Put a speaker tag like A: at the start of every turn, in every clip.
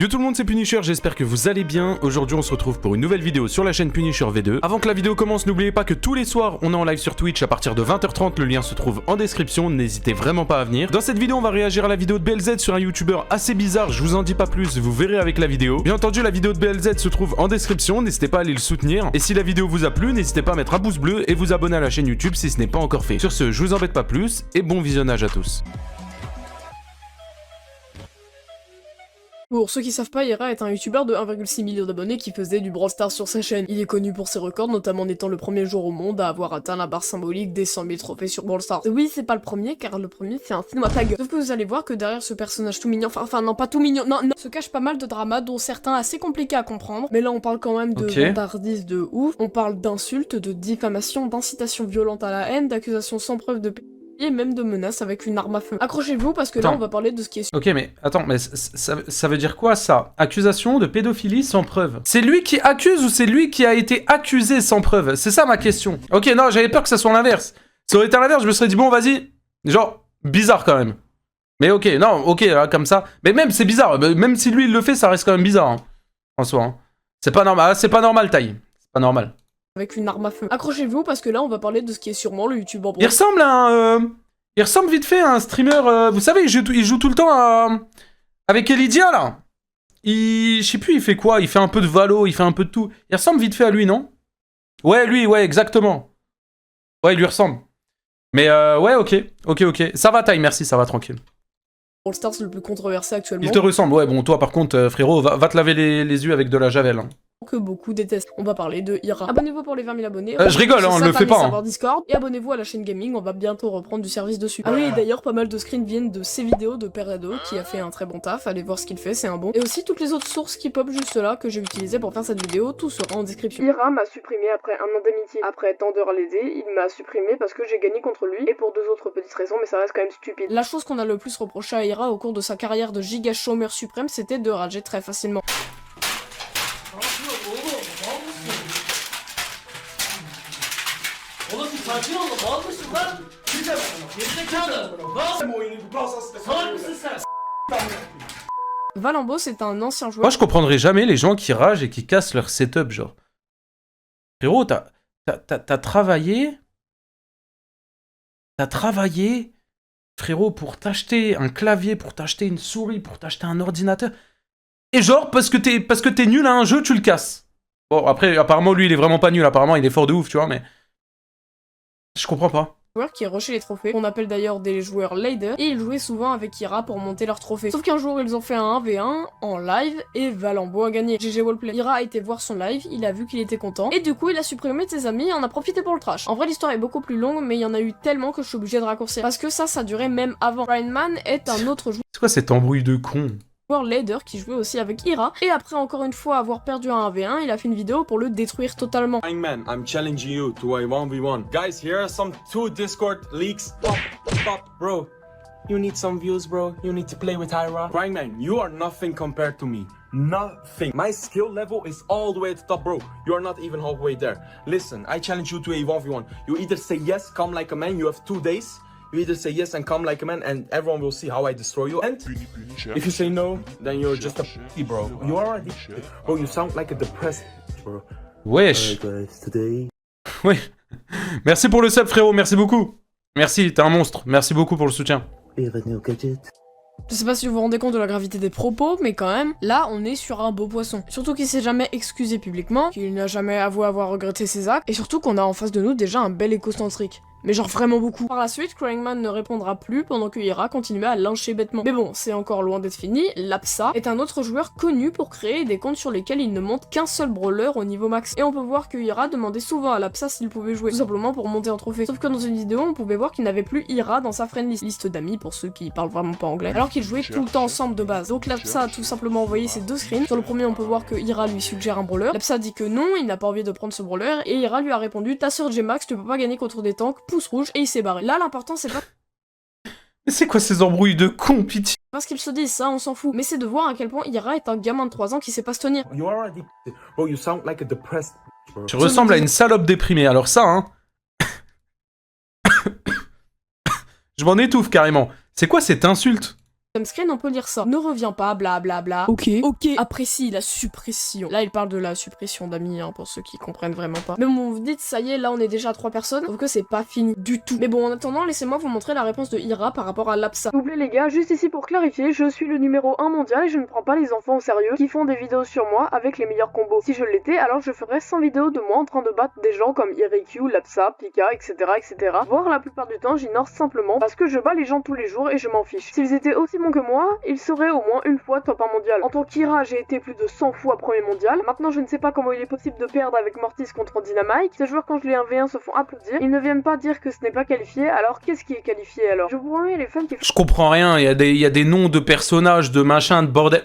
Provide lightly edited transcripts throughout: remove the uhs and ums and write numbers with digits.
A: Yo tout le monde, c'est Punisher, j'espère que vous allez bien. Aujourd'hui on se retrouve pour une nouvelle vidéo sur la chaîne Punisher V2. Avant que la vidéo commence, n'oubliez pas que tous les soirs on est en live sur Twitch à partir de 20h30, le lien se trouve en description, n'hésitez vraiment pas à venir. Dans cette vidéo on va réagir à la vidéo de BLZ sur un youtubeur assez bizarre, je vous en dis pas plus, vous verrez avec la vidéo. Bien entendu la vidéo de BLZ se trouve en description, n'hésitez pas à aller le soutenir. Et si la vidéo vous a plu, n'hésitez pas à mettre un pouce bleu et vous abonner à la chaîne YouTube si ce n'est pas encore fait. Sur ce, je vous embête pas plus et bon visionnage à tous.
B: Pour ceux qui savent pas, Ira est un youtubeur de 1,6 million d'abonnés qui faisait du Brawl Stars sur sa chaîne. Il est connu pour ses records, notamment en étant le premier joueur au monde à avoir atteint la barre symbolique des 100 000 trophées sur Brawl Stars. Oui, c'est pas le premier, car le premier c'est un film à ta gueule. Sauf que vous allez voir que derrière ce personnage tout mignon, enfin non pas tout mignon, non, se cache pas mal de dramas, dont certains assez compliqués à comprendre. Mais là on parle quand même de vantardise de ouf, on parle d'insultes, de diffamation, d'incitation violente à la haine, d'accusations sans preuve de et même de menaces avec une arme à feu. Accrochez-vous parce que là on va parler de ce qui est...
A: Ok mais attends, mais ça veut dire quoi ça? Accusation de pédophilie sans preuve. C'est lui qui accuse ou c'est lui qui a été accusé sans preuve? C'est ça ma question. Ok non, j'avais peur que ça soit l'inverse. Ça aurait été l'inverse, je me serais dit bon vas-y. Genre, bizarre quand même. Mais ok, non, ok, là, comme ça. Mais même c'est bizarre, même si lui il le fait, ça reste quand même bizarre. Hein, en soi. Hein. C'est pas normal, Taille. C'est pas normal.
B: Avec une arme à feu. Accrochez-vous parce que là on va parler de ce qui est sûrement le youtubeur.
A: Il ressemble à un... Il ressemble vite fait à un streamer... vous savez, il joue tout le temps avec Elidia, là. Je sais plus, il fait quoi? Il fait un peu de Valo, il fait un peu de tout. Il ressemble vite fait à lui, non? Ouais, lui, ouais, exactement. Ouais, il lui ressemble. Mais ouais, ok. Ça va, Taille, merci, ça va, tranquille.
B: Brawl Stars le plus controversé actuellement.
A: Il te ressemble, ouais, bon, toi, par contre, frérot, va te laver les yeux avec de la javel. Hein.
B: Que beaucoup détestent. On va parler de Ira. Abonnez-vous pour les 20 000 abonnés.
A: Je rigole, hein, on le fait pas. Hein.
B: Discord. Et abonnez-vous à la chaîne gaming, on va bientôt reprendre du service dessus. Ah oui, et d'ailleurs, pas mal de screens viennent de ses vidéos de Perrado, qui a fait un très bon taf. Allez voir ce qu'il fait, c'est un bon. Et aussi toutes les autres sources qui pop juste là, que j'ai utilisées pour faire cette vidéo, tout sera en description. Ira m'a supprimé après un an d'amitié. Après tant d'heures lésées, il m'a supprimé parce que j'ai gagné contre lui, et pour deux autres petites raisons, mais ça reste quand même stupide. La chose qu'on a le plus reproché à Ira au cours de sa carrière de giga chômeur suprême, c'était de rager très facilement. Valambo, c'est un ancien joueur.
A: Moi, je comprendrai jamais les gens qui ragent et qui cassent leur setup, genre. Frérot, t'as travaillé. T'as travaillé, frérot, pour t'acheter un clavier, pour t'acheter une souris, pour t'acheter un ordinateur. Et genre, parce que t'es nul à un jeu, tu le casses. Bon, après, apparemment, lui, il est vraiment pas nul. Apparemment, il est fort de ouf, tu vois, mais... Je comprends pas.
B: Joueur qui rushait les trophées, qu'on appelle d'ailleurs des joueurs lader, et ils jouaient souvent avec Ira pour monter leurs trophées. Sauf qu'un jour ils ont fait un 1v1 en live et Valambo a gagné. GG Wallplay. Ira a été voir son live, il a vu qu'il était content, et du coup il a supprimé de ses amis et en a profité pour le trash. En vrai l'histoire est beaucoup plus longue, mais il y en a eu tellement que je suis obligé de raccourcir. Parce que ça durait même avant. Rainman est un autre joueur.
A: C'est quoi cette embrouille de con?
B: Lader qui jouait aussi avec Ira, et après encore une fois avoir perdu un 1v1, il a fait une vidéo pour le détruire totalement.
C: Man, I'm challenging you to a 1v1. Guys, here are some 2 Discord leaks. Pop, bro. You need some views, bro. You need to play with Ira. Man, you are nothing compared to me. Nothing. My skill level is all the way at the top, bro. You are not even halfway there. Listen, I challenge you to a 1v1. You either say yes, come like a man, you have 2 days. You either say yes and come like a man, and everyone will see how I destroy you. And if you say no, then you're just a p***, bro. You are addicted. Bro, you sound like a depressed bro.
A: Wesh. Oui. Merci pour le sub, frérot. Merci beaucoup. Merci, t'es un monstre. Merci beaucoup pour le soutien.
B: Je sais pas si vous vous rendez compte de la gravité des propos, mais quand même, là, on est sur un beau poisson. Surtout qu'il s'est jamais excusé publiquement, qu'il n'a jamais avoué avoir regretté ses actes, et surtout qu'on a en face de nous déjà un bel égocentrique. Mais genre vraiment beaucoup. Par la suite, Cryingman ne répondra plus pendant que Ira continuait à lyncher bêtement. Mais bon, c'est encore loin d'être fini, Lapsa est un autre joueur connu pour créer des comptes sur lesquels il ne monte qu'un seul brawler au niveau max. Et on peut voir que Ira demandait souvent à Lapsa s'il pouvait jouer, tout simplement pour monter en trophée. Sauf que dans une vidéo, on pouvait voir qu'il n'avait plus Ira dans sa friend list d'amis, pour ceux qui parlent vraiment pas anglais, alors qu'ils jouaient tout le temps ensemble de base. Donc Lapsa a tout simplement envoyé ses 2 screens. Sur le premier, on peut voir que Ira lui suggère un brawler. Lapsa dit que non, il n'a pas envie de prendre ce brawler, et Ira lui a répondu: ta sœur J-Max, tu peux pas gagner contre des tanks, pouce rouge, et il s'est barré. Là, l'important, c'est pas...
A: Mais c'est quoi ces embrouilles de con, pitié?
B: Parce qu'ils se disent, ça, on s'en fout. Mais c'est de voir à quel point Ira est un gamin de 3 ans qui sait pas se tenir.
C: You are addicted. Bro, you sound like a depressed bro.
A: Tu ressembles à une salope déprimée. Alors ça, hein... Je m'en étouffe, carrément. C'est quoi cette insulte?
B: Screen, on peut lire ça. Ne reviens pas, blablabla. Ok. Apprécie la suppression. Là, il parle de la suppression d'amis, hein, pour ceux qui comprennent vraiment pas. Mais bon, vous dites, ça y est, là, on est déjà à 3 personnes. Sauf que c'est pas fini du tout. Mais bon, en attendant, laissez-moi vous montrer la réponse de Ira par rapport à l'APSA. S'il vous plaît, les gars, juste ici pour clarifier, je suis le numéro 1 mondial et je ne prends pas les enfants au sérieux qui font des vidéos sur moi avec les meilleurs combos. Si je l'étais, alors je ferais 100 vidéos de moi en train de battre des gens comme IRQ, l'APSA, Pika, etc., etc. Voire la plupart du temps, j'ignore simplement parce que je bats les gens tous les jours et je m'en fiche. S'ils étaient aussi bons que moi, ils seraient au moins une fois top 1 mondial. En tant qu'Ira, j'ai été plus de 100 fois premier mondial. Maintenant, je ne sais pas comment il est possible de perdre avec Mortis contre Dynamite. Ces joueurs, quand je les 1v1, se font applaudir. Ils ne viennent pas dire que ce n'est pas qualifié. Alors, qu'est-ce qui est qualifié alors? Je vous promets, les fans qui...
A: Je comprends rien, il y a des noms de personnages, de machin, de bordel.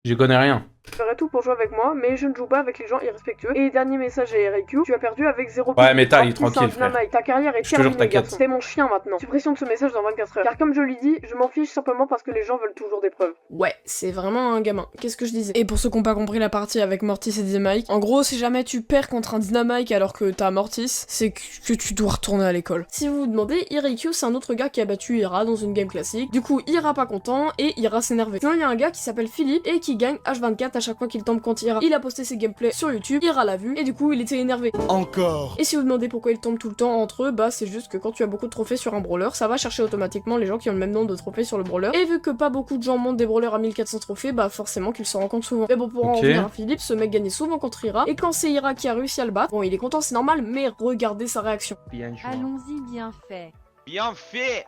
A: J'y connais rien.
B: Je ferais tout pour jouer avec moi, mais je ne joue pas avec les gens irrespectueux. Et dernier message à RQ, tu as perdu avec 0 points.
A: Ouais, mais tranquille, frère.
B: Ta carrière est terminée, garçon. T'es mon chien maintenant. Suppression de ce message dans 24 heures. Car comme je lui dis, je m'en fiche simplement parce que les gens veulent toujours des preuves. Ouais, c'est vraiment un gamin. Qu'est-ce que je disais? Et pour ceux qui n'ont pas compris la partie avec Mortis et Dynamite, en gros, si jamais tu perds contre un Dynamite alors que t'as Mortis, c'est que tu dois retourner à l'école. Si vous vous demandez, IRQ, c'est un autre gars qui a battu Ira dans une game classique. Du coup, Ira pas content et Ira s'énerver. Sinon, il y a un gars qui s'appelle Philippe et qui gagne H24 à chaque fois qu'il tombe contre Ira. Il a posté ses gameplays sur YouTube, Ira l'a vu, et du coup il était énervé.
D: Encore.
B: Et si vous demandez pourquoi il tombe tout le temps entre eux, bah c'est juste que quand tu as beaucoup de trophées sur un brawler, ça va chercher automatiquement les gens qui ont le même nombre de trophées sur le brawler. Et vu que pas beaucoup de gens montent des brawlers à 1400 trophées, bah forcément qu'ils se rencontrent souvent. Mais bon, pour en revenir à Philippe, ce mec gagnait souvent contre Ira, et quand c'est Ira qui a réussi à le battre, bon il est content, c'est normal, mais regardez sa réaction.
E: Allons-y, bien fait.
F: Bien fait.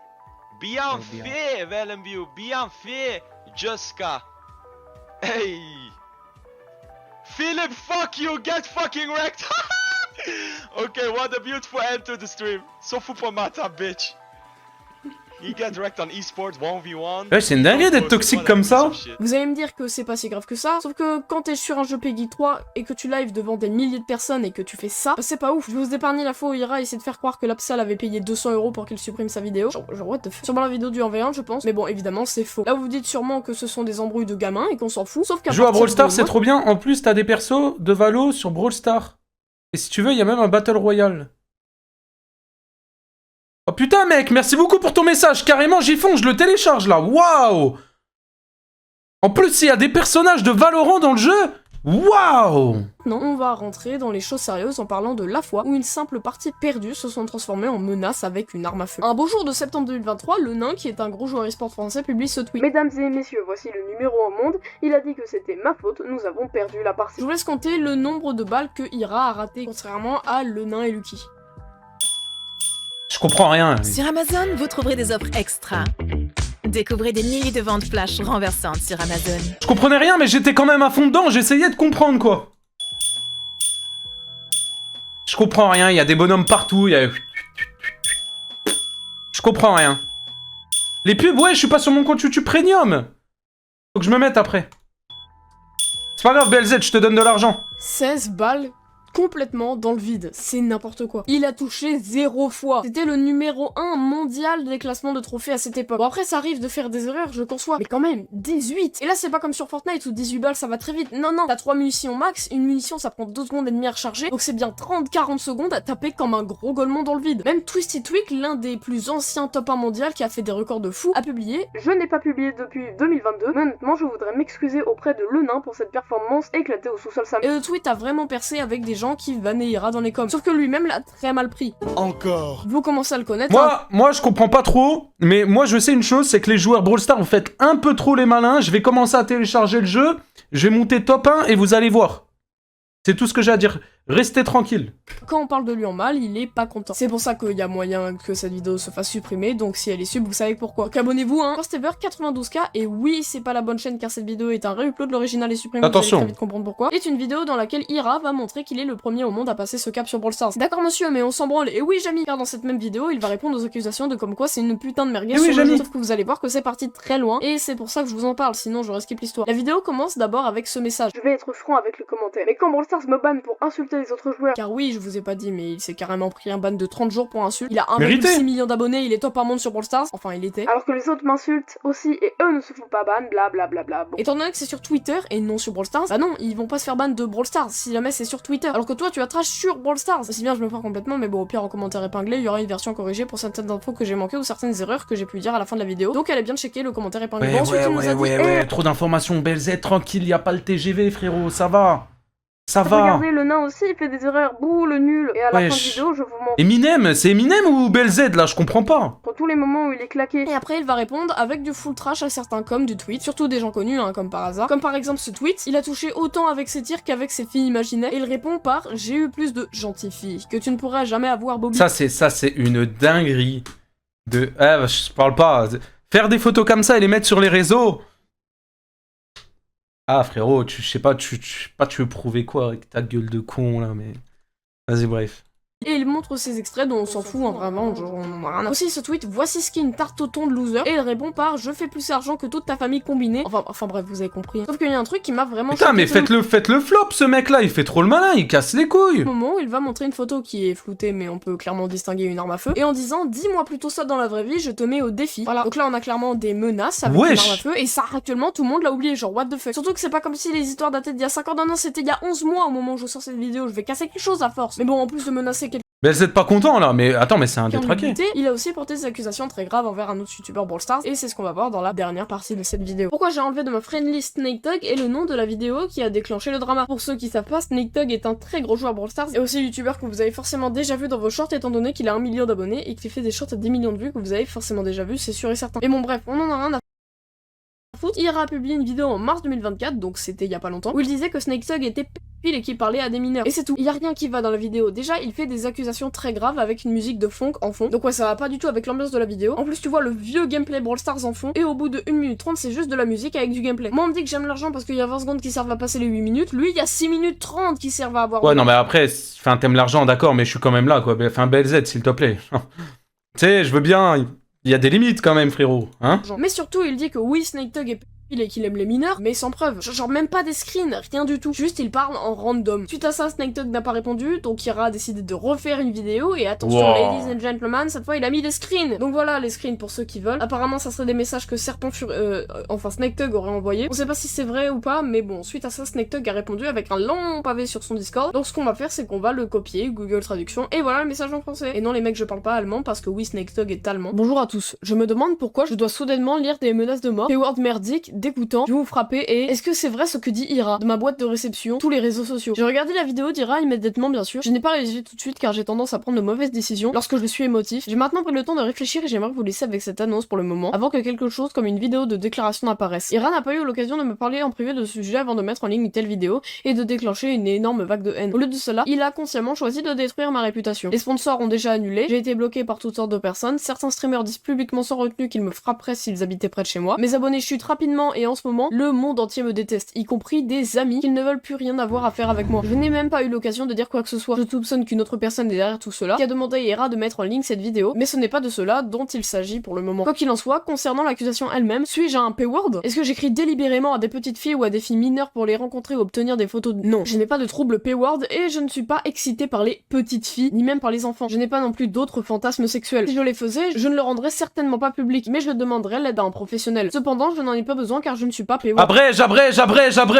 F: Bien fait, Valenview. Bien fait, Juska. Hey. Philip, fuck you, get fucking wrecked. Okay, what a beautiful end to the stream. So fou pour Mata, bitch. He get wrecked on esports 1v1.
A: Ouais, c'est une dinguerie d'être toxique comme ça.
B: Vous allez me dire que c'est pas si grave que ça, sauf que quand t'es sur un jeu PEGI 3 et que tu live devant des milliers de personnes et que tu fais ça, bah c'est pas ouf. Je vais vous épargner la fois où Ira essaie de faire croire que l'Apsal avait payé 200 € pour qu'il supprime sa vidéo. Genre what the fuck. Sûrement la vidéo du 1v1, je pense. Mais bon, évidemment, c'est faux. Là, vous vous dites sûrement que ce sont des embrouilles de gamins et qu'on s'en fout, sauf qu'à
A: Jouer à Brawl Stars, c'est trop bien. En plus, t'as des persos de Valo sur Brawl Stars. Et si tu veux, il y a même un Battle Royale. Oh putain mec, merci beaucoup pour ton message, carrément j'y fonce, je le télécharge là, waouh. En plus il y a des personnages de Valorant dans le jeu, waouh.
B: Non, on va rentrer dans les choses sérieuses en parlant de la fois où une simple partie perdue se sont transformées en menace avec une arme à feu. Un beau jour de septembre 2023, le nain, qui est un gros joueur e-sport français, publie ce tweet. Mesdames et messieurs, voici le numéro 1 monde, il a dit que c'était ma faute, nous avons perdu la partie. Je vous laisse compter le nombre de balles que Ira a raté, contrairement à le nain et Lucky.
A: Je comprends rien.
E: Sur Amazon, vous trouverez des offres extra. Découvrez des milliers de ventes flash renversantes sur Amazon.
A: Je comprenais rien, mais j'étais quand même à fond dedans, j'essayais de comprendre quoi. Je comprends rien, il y a des bonhommes partout, il y a... Je comprends rien. Les pubs, ouais, je suis pas sur mon compte YouTube Premium. Faut que je me mette après. C'est pas grave, BLZ, je te donne de l'argent.
B: 16 balles complètement dans le vide, c'est n'importe quoi. Il a touché 0 fois. C'était le numéro 1 mondial des classements de trophées à cette époque. Bon après ça arrive de faire des erreurs, je conçois, mais quand même, 18. Et là c'est pas comme sur Fortnite où 18 balles ça va très vite. Non, non, t'as 3 munitions max, une munition ça prend 2 secondes et demie à recharger, donc c'est bien 30-40 secondes à taper comme un gros golemon dans le vide. Même Twisty Tweak, l'un des plus anciens top 1 mondial qui a fait des records de fou, a publié. Je n'ai pas publié depuis 2022, mais honnêtement je voudrais m'excuser auprès de le nain pour cette performance éclatée au sous-sol Sam. Et le tweet a vraiment percé avec des gens qui vannaient Ira dans les coms. Sauf que lui-même l'a très mal pris.
D: Encore.
B: Vous commencez à le connaître. Hein.
A: Moi je comprends pas trop, mais moi je sais une chose, c'est que les joueurs Brawl Stars, vous faites un peu trop les malins. Je vais commencer à télécharger le jeu, je vais monter top 1 et vous allez voir. C'est tout ce que j'ai à dire. Restez tranquille.
B: Quand on parle de lui en mal, il est pas content. C'est pour ça qu'il y a moyen que cette vidéo se fasse supprimer, donc si elle est sub, vous savez pourquoi. Donc abonnez-vous, hein. First Ever 92K, et oui, c'est pas la bonne chaîne car cette vidéo est un re-upload, l'original est supprimé,
A: attention.
B: Vous allez très vite comprendre pourquoi. C'est une vidéo dans laquelle Ira va montrer qu'il est le premier au monde à passer ce cap sur Brawl Stars. D'accord monsieur, mais on s'en branle. Et oui Jamie, car dans cette même vidéo, il va répondre aux accusations de comme quoi c'est une putain de merguez sur le jeu. Sauf que vous allez voir que c'est parti très loin, et c'est pour ça que je vous en parle, sinon j'aurais skip l'histoire. La vidéo commence d'abord avec ce message. Je vais être franc avec le commentaire, mais quand Brawl Stars me banne pour insulter insulter les autres joueurs. Car oui, je vous ai pas dit, mais il s'est carrément pris un ban de 30 jours pour insulte. Il a
A: Mérité.
B: 1,6 million d'abonnés, il est top 1 monde sur Brawl Stars. Enfin, il était. Alors que les autres m'insultent aussi et eux ne se font pas ban, blablabla. Bon. Étant donné que c'est sur Twitter et non sur Brawl Stars, bah non, ils vont pas se faire ban de Brawl Stars si jamais c'est sur Twitter. Alors que toi, tu as trash sur Brawl Stars. Si bien je me foire complètement, mais bon, au pire, en commentaire épinglé, il y aura une version corrigée pour certaines infos que j'ai manquées ou certaines erreurs que j'ai pu dire à la fin de la vidéo. Donc, allez bien checker le commentaire épinglé. Bon, ensuite, il nous a dit,
A: trop d'informations, BLZ, tranquille, y a pas le TGV, frérot, ça va. Ça va.
B: Regardez, le nain aussi, il fait des erreurs. Bouh, le nul. Et à la fin de vidéo, je vous montre.
A: Eminem, c'est Eminem ou BLZ là, je comprends pas.
B: Pour tous les moments où il est claqué. Et après, il va répondre avec du full trash à certains coms du tweet, surtout des gens connus, hein, comme par hasard. Comme par exemple ce tweet, il a touché autant avec ses tirs qu'avec ses filles imaginaires. Et il répond par j'ai eu plus de gentilles filles que tu ne pourras jamais avoir, Bobby.
A: Ça c'est une dinguerie de. Je parle pas. Faire des photos comme ça et les mettre sur les réseaux. Ah frérot, je sais pas, tu veux prouver quoi avec ta gueule de con là, mais. Vas-y, bref.
B: Et il montre ses extraits dont on s'en fout, hein, vraiment, genre on en a rien à... Aussi ce tweet, voici ce qu'est une tarte au thon de loser, et il répond par je fais plus d'argent que toute ta famille combinée. Enfin bref, vous avez compris. Sauf qu'il y a un truc qui m'a vraiment...
A: Putain, mais faites-le flop ce mec là, il fait trop le malin, il casse les couilles.
B: Au moment où il va montrer une photo qui est floutée, mais on peut clairement distinguer une arme à feu, et en disant dis-moi plutôt ça dans la vraie vie, je te mets au défi. Voilà, donc là on a clairement des menaces avec une arme à feu, et ça actuellement tout le monde l'a oublié, genre what the fuck. Surtout que c'est pas comme si les histoires dataient d'il y a 5 ans, non, c'était il y a 11 mois au moment où je sors cette vidéo, je vais casser quelque chose à force. Mais bon, en plus de menacer quelqu'un...
A: Mais vous êtes pas content là, mais attends, mais c'est un détraqué.
B: Il a aussi porté des accusations très graves envers un autre youtubeur Brawl Stars, et c'est ce qu'on va voir dans la dernière partie de cette vidéo. Pourquoi j'ai enlevé de ma friend list Snake Thug et le nom de la vidéo qui a déclenché le drama. Pour ceux qui savent pas, Snake Thug est un très gros joueur Brawl Stars, et aussi youtubeur que vous avez forcément déjà vu dans vos shorts étant donné qu'il a 1 million d'abonnés et qu'il fait des shorts à 10 millions de vues que vous avez forcément déjà vu, c'est sûr et certain. Mais bon bref, on en a rien à foutre. Ira a publié une vidéo en mars 2024, donc c'était il y a pas longtemps, où il disait que Snake Thug était pédophile et qu'il parlait à des mineurs. Et c'est tout. Il y a rien qui va dans la vidéo. Déjà, il fait des accusations très graves avec une musique de funk en fond. Donc ouais, ça va pas du tout avec l'ambiance de la vidéo. En plus, tu vois le vieux gameplay Brawl Stars en fond, et au bout de 1 minute 30, c'est juste de la musique avec du gameplay. Moi, on me dit que j'aime l'argent parce qu'il y a 20 secondes qui servent à passer les 8 minutes. Lui, il y a 6 minutes 30 qui servent à avoir...
A: Ouais, non, mais après, enfin, t'aimes l'argent, d'accord, mais je suis quand même là, quoi. Enfin, BLZ, s'il te plaît. Tu sais, je veux bien... Il y a des limites quand même, frérot, hein.
B: Mais surtout, il dit que oui, Snake Thug est et qu'il aime les mineurs, mais sans preuve. Genre même pas des screens, rien du tout. Juste il parle en random. Suite à ça, Snake Thug n'a pas répondu, donc Ira a décidé de refaire une vidéo, et attention ladies and gentlemen, cette fois il a mis des screens. Donc voilà les screens pour ceux qui veulent. Apparemment ça serait des messages que enfin Snake Thug aurait envoyé. On sait pas si c'est vrai ou pas, mais bon, suite à ça, Snake Thug a répondu avec un long pavé sur son Discord. Donc ce qu'on va faire, c'est qu'on va le copier, Google Traduction, et voilà le message en français. Et non les mecs, je parle pas allemand parce que oui, Snake Thug est allemand. Bonjour à tous, je me demande pourquoi je dois soudainement lire des menaces de mort, des words merdiques, dégoûtants, je vais vous frapper, et est-ce que c'est vrai ce que dit Ira de ma boîte de réception, tous les réseaux sociaux. J'ai regardé la vidéo d'Ira immédiatement bien sûr, je n'ai pas réagi tout de suite car j'ai tendance à prendre de mauvaises décisions lorsque je suis émotif. J'ai maintenant pris le temps de réfléchir et j'aimerais vous laisser avec cette annonce pour le moment, avant que quelque chose comme une vidéo de déclaration apparaisse. Ira n'a pas eu l'occasion de me parler en privé de ce sujet avant de mettre en ligne une telle vidéo et de déclencher une énorme vague de haine. Au lieu de cela, il a consciemment choisi de détruire ma réputation. Les sponsors ont déjà annulé, j'ai été bloqué par toutes sortes de personnes, certains streamers disent publiquement sans retenue qu'ils me frapperaient s'ils habitaient près de chez moi, mes abonnés chutent rapidement et en ce moment, le monde entier me déteste, y compris des amis qui ne veulent plus rien avoir à faire avec moi. Je n'ai même pas eu l'occasion de dire quoi que ce soit. Je soupçonne qu'une autre personne est derrière tout cela, qui a demandé à Ira de mettre en ligne cette vidéo, mais ce n'est pas de cela dont il s'agit pour le moment. Quoi qu'il en soit, concernant l'accusation elle-même, suis-je un P-word? Est-ce que j'écris délibérément à des petites filles ou à des filles mineures pour les rencontrer ou obtenir des photos de... Non, je n'ai pas de trouble P-word et je ne suis pas excitée par les petites filles, ni même par les enfants. Je n'ai pas non plus d'autres fantasmes sexuels. Si je les faisais, je ne le rendrais certainement pas public, mais je demanderais l'aide à un professionnel. Cependant, je n'en ai pas besoin car je ne suis pas P-word.
A: Abrège,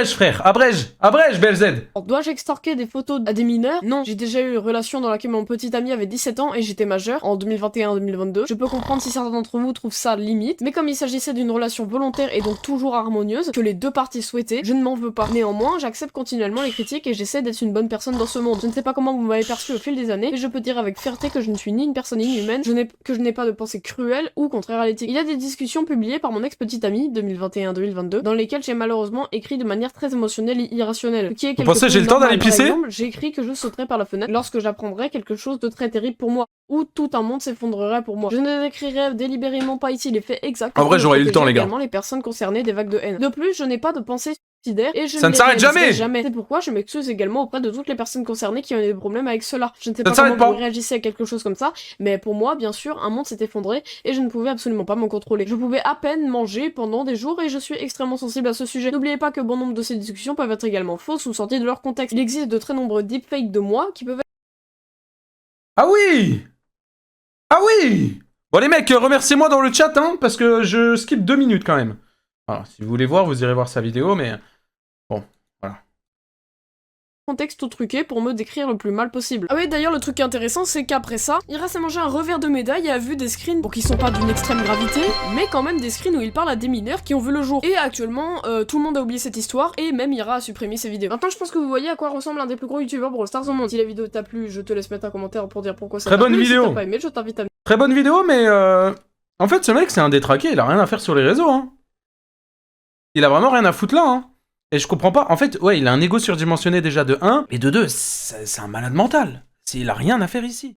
A: frère, abrège, BLZ.
B: Dois-je extorquer des photos à des mineurs? Non, j'ai déjà eu une relation dans laquelle mon petit ami avait 17 ans et j'étais majeur en 2021-2022. Je peux comprendre si certains d'entre vous trouvent ça limite, mais comme il s'agissait d'une relation volontaire et donc toujours harmonieuse, que les deux parties souhaitaient, je ne m'en veux pas. Néanmoins, j'accepte continuellement les critiques et j'essaie d'être une bonne personne dans ce monde. Je ne sais pas comment vous m'avez perçu au fil des années, mais je peux dire avec fierté que je ne suis ni une personne inhumaine, que je n'ai pas de pensée cruelle ou contraire à l'éthique. Il y a des discussions publiées par mon ex-petite amie 2021-2022 dans lesquelles j'ai malheureusement écrit de manière très émotionnelle et irrationnelle. Qui est
A: vous pensez j'ai le temps d'aller pisser?
B: J'ai écrit que je sauterais par la fenêtre lorsque j'apprendrais quelque chose de très terrible pour moi, ou tout un monde s'effondrerait pour moi. Je ne décrirai délibérément pas ici les faits exacts.
A: En vrai, j'aurais eu le temps, les gars.
B: Les personnes concernées des vagues de haine. De plus, je n'ai pas de pensée considère et je
A: Ça
B: ne
A: ne
B: les
A: s'arrête
B: réaliserai
A: jamais.
B: C'est pourquoi je m'excuse également auprès de toutes les personnes concernées qui ont eu des problèmes avec cela. Je ne sais
A: Ça
B: pas
A: ne s'arrête
B: comment vous
A: pas.
B: réagissez à quelque chose comme ça, mais pour moi, bien sûr, un monde s'est effondré et je ne pouvais absolument pas m'en contrôler. Je pouvais à peine manger pendant des jours et je suis extrêmement sensible à ce sujet. N'oubliez pas que bon nombre de ces discussions peuvent être également fausses ou sorties de leur contexte. Il existe de très nombreux deepfakes de moi qui peuvent être...
A: Ah oui! Ah oui! Bon les mecs, remerciez-moi dans le chat, hein, parce que je skip 2 minutes quand même. Alors, si vous voulez voir, vous irez voir sa vidéo, mais... Bon, voilà.
B: contexte tout truqué pour me décrire le plus mal possible. Ah oui, d'ailleurs, le truc intéressant, c'est qu'après ça, Ira s'est mangé un revers de médaille et a vu des screens, bon, qui sont pas d'une extrême gravité, mais quand même des screens où il parle à des mineurs qui ont vu le jour. Et actuellement, tout le monde a oublié cette histoire, et même Ira a supprimé ses vidéos. Maintenant, je pense que vous voyez à quoi ressemble un des plus gros youtubeurs Brawl Stars au monde. Si la vidéo t'a plu, je te laisse mettre un commentaire pour dire pourquoi ça
A: Très
B: t'a
A: bonne
B: plu.
A: vidéo.
B: Si t'as pas aimé, je t'invite à...
A: Très bonne vidéo, mais... En fait, ce mec, c'est un détraqué, il a rien à faire sur les réseaux, hein. Il a vraiment rien à foutre là, hein. Et je comprends pas. En fait, ouais, il a un ego surdimensionné déjà de 1, mais de 2, c'est un malade mental. Il a rien à faire ici.